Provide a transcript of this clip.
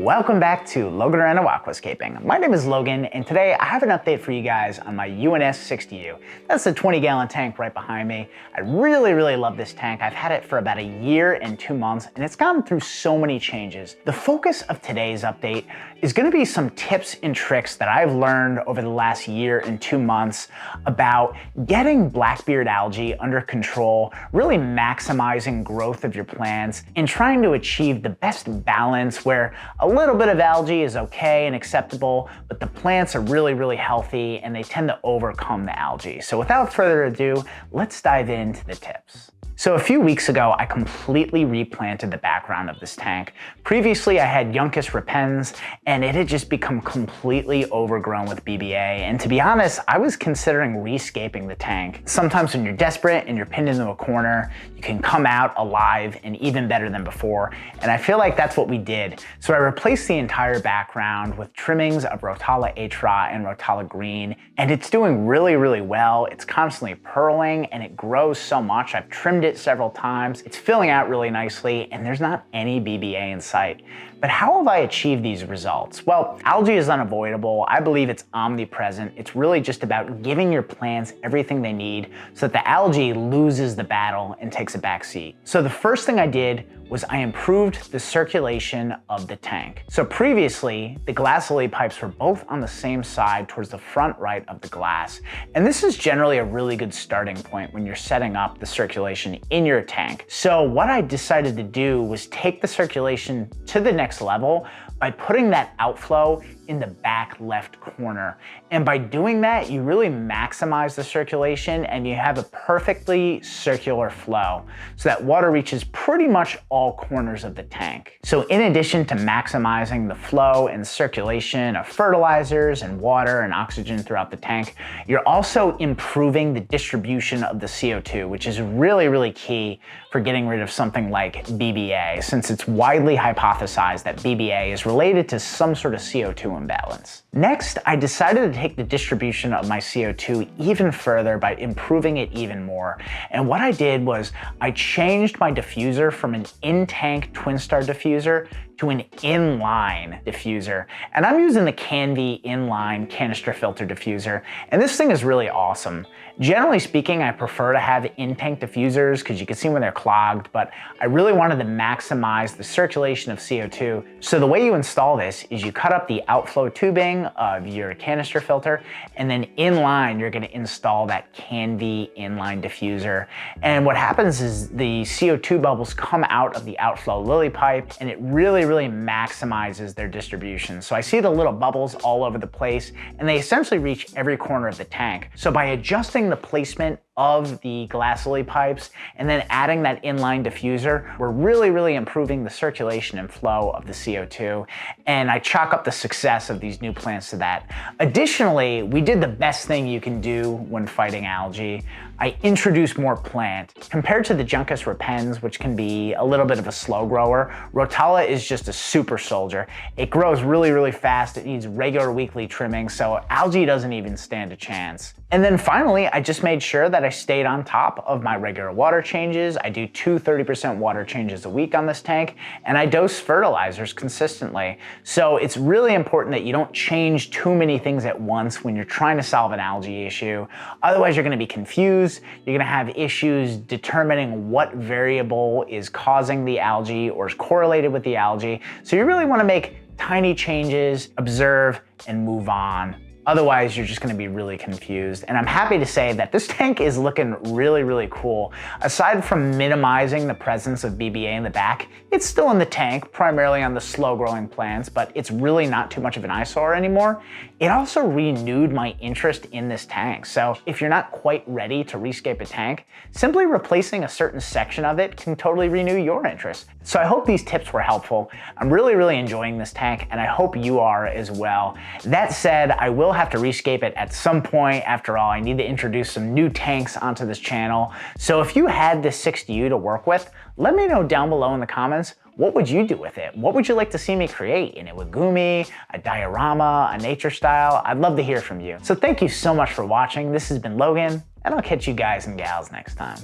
Welcome back to Logan Random Aquascaping. My name is Logan, and today I have an update for you guys on my UNS 60U. That's the 20-gallon tank right behind me. I really love this tank. I've had it for about a year and 2 months, and it's gone through so many changes. The focus of today's update is going to be some tips and tricks that I've learned over the last year and 2 months about getting blackbeard algae under control, really maximizing growth of your plants, and trying to achieve the best balance where a little bit of algae is okay and acceptable, but the plants are really healthy and they tend to overcome the algae. So without further ado, let's dive into the tips. So a few weeks ago, I completely replanted the background of this tank. Previously, I had Juncus repens, and it had just become completely overgrown with BBA. And to be honest, I was considering rescaping the tank. Sometimes when you're desperate and you're pinned into a corner, you can come out alive and even better than before. And I feel like that's what we did. So I replaced the entire background with trimmings of Rotala Atra and Rotala Green, and it's doing really well. It's constantly purling and it grows so much. I've trimmed it several times. It's filling out really nicely and there's not any BBA in sight. But how have I achieved these results? Well, algae is unavoidable. I believe it's omnipresent. It's really just about giving your plants everything they need so that the algae loses the battle and takes a back seat. So the first thing I did was I improved the circulation of the tank. So previously, the glass lily pipes were both on the same side towards the front right of the glass. And this is generally a really good starting point when you're setting up the circulation in your tank. So what I decided to do was take the circulation to the next level by putting that outflow in the back left corner. And by doing that, you really maximize the circulation and you have a perfectly circular flow so that water reaches pretty much all corners of the tank. So in addition to maximizing the flow and circulation of fertilizers and water and oxygen throughout the tank, you're also improving the distribution of the CO2, which is really key for getting rid of something like BBA, since it's widely hypothesized that BBA is related to some sort of CO2 imbalance. Next, I decided to take the distribution of my CO2 even further by improving it even more. And what I did was I changed my diffuser from an in-tank Twinstar diffuser to an inline diffuser. And I'm using the Canvy inline canister filter diffuser. And this thing is really awesome. Generally speaking, I prefer to have in-tank diffusers because you can see when they're clogged, but I really wanted to maximize the circulation of CO2. So the way you install this is you cut up the outflow tubing of your canister filter, and then in line, you're gonna install that Canvy inline diffuser. And what happens is the CO2 bubbles come out of the outflow lily pipe, and it really maximizes their distribution. So I see the little bubbles all over the place, and they essentially reach every corner of the tank. So by adjusting the placement of the glass lily pipes and then adding that inline diffuser, we're really improving the circulation and flow of the CO2. And I chalk up the success of these new plants to that. Additionally, we did the best thing you can do when fighting algae. I introduced more plant. Compared to the Juncus repens, which can be a little bit of a slow grower, Rotala is just a super soldier. It grows really fast. It needs regular weekly trimming, so algae doesn't even stand a chance. And then finally, I just made sure that I stayed on top of my regular water changes. I do 2 30% water changes a week on this tank, and I dose fertilizers consistently. So it's really important that you don't change too many things at once when you're trying to solve an algae issue. Otherwise, you're gonna be confused. You're gonna have issues determining what variable is causing the algae or is correlated with the algae. So you really wanna make tiny changes, observe, and move on. Otherwise, you're just gonna be really confused. And I'm happy to say that this tank is looking really cool. Aside from minimizing the presence of BBA in the back, it's still in the tank, primarily on the slow growing plants, but it's really not too much of an eyesore anymore. It also renewed my interest in this tank. So if you're not quite ready to rescape a tank, simply replacing a certain section of it can totally renew your interest. So I hope these tips were helpful. I'm really enjoying this tank, and I hope you are as well. That said, I will have to rescape it at some point. After all, I need to introduce some new tanks onto this channel. So if you had this 60U to work with, let me know down below in the comments, what would you do with it? What would you like to see me create? An iwagumi, a diorama, a nature style? I'd love to hear from you. So thank you so much for watching. This has been Logan, and I'll catch you guys and gals next time.